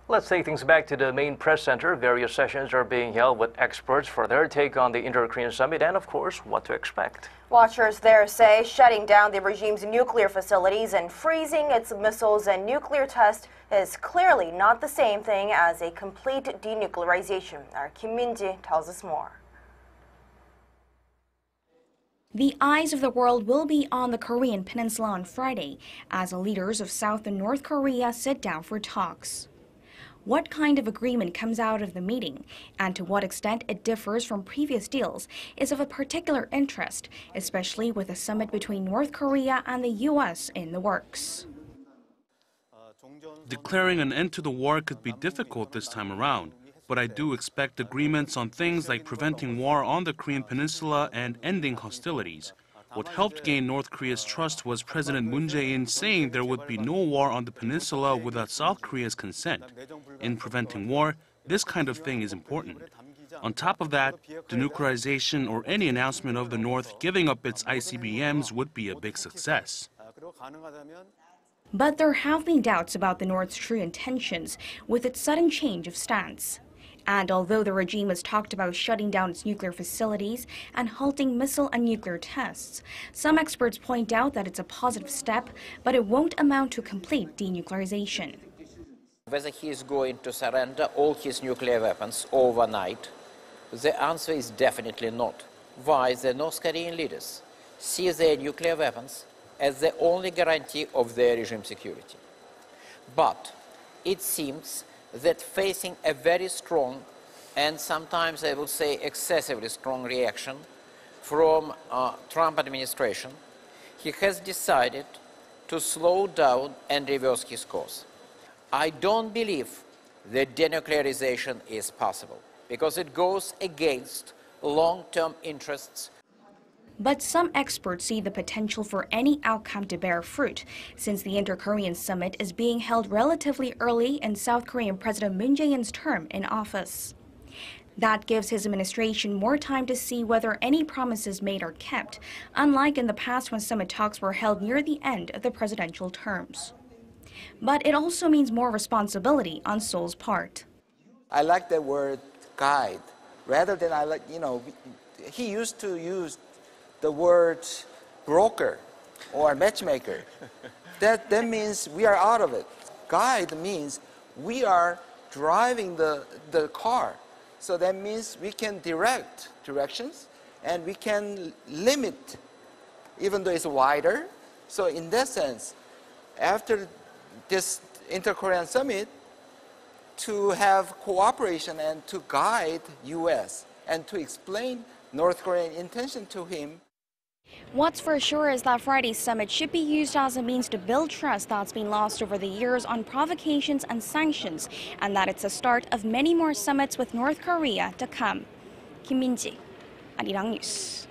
Let's take things back to the main press center. Various sessions are being held with experts for their take on the Inter-Korean summit and, of course, what to expect. Watchers there say shutting down the regime's nuclear facilities and freezing its missiles and nuclear tests is clearly not the same thing as a complete denuclearization. Our Kim Min-ji tells us more. The eyes of the world will be on the Korean Peninsula on Friday as the leaders of South and North Korea sit down for talks. What kind of agreement comes out of the meeting and to what extent it differs from previous deals is of a particular interest, especially with a summit between North Korea and the U.S. in the works. Declaring an end to the war could be difficult this time around, but I do expect agreements on things like preventing war on the Korean Peninsula and ending hostilities. What helped gain North Korea's trust was President Moon Jae-in saying there would be no war on the peninsula without South Korea's consent. In preventing war, this kind of thing is important. On top of that, denuclearization or any announcement of the North giving up its ICBMs would be a big success. But there have been doubts about the North's true intentions with its sudden change of stance. And although the regime has talked about shutting down its nuclear facilities and halting missile and nuclear tests, some experts point out that it's a positive step, but it won't amount to complete denuclearization. Whether he is going to surrender all his nuclear weapons overnight, the answer is definitely not. Why? The North Korean leaders see their nuclear weapons as the only guarantee of their regime security. But it seems that facing a very strong and sometimes I would say excessively strong reaction from Trump administration, he has decided to slow down and reverse his course. I don't believe that denuclearization is possible because it goes against long-term interests. But some experts see the potential for any outcome to bear fruit, since the Inter-Korean summit is being held relatively early in South Korean President Moon Jae-in's term in office. That gives his administration more time to see whether any promises made are kept, unlike in the past when summit talks were held near the end of the presidential terms. But it also means more responsibility on Seoul's part. I like the word guide, rather than he used to use the word broker or matchmaker. That means we are out of it. Guide means we are driving the car. So that means we can direct directions and we can limit, even though it's wider. So in that sense, after this Inter-Korean summit, to have cooperation and to guide U.S. and to explain North Korean intention to him. What's for sure is that Friday's summit should be used as a means to build trust that's been lost over the years on provocations and sanctions, and that it's the start of many more summits with North Korea to come. Kim Min-ji, Arirang News.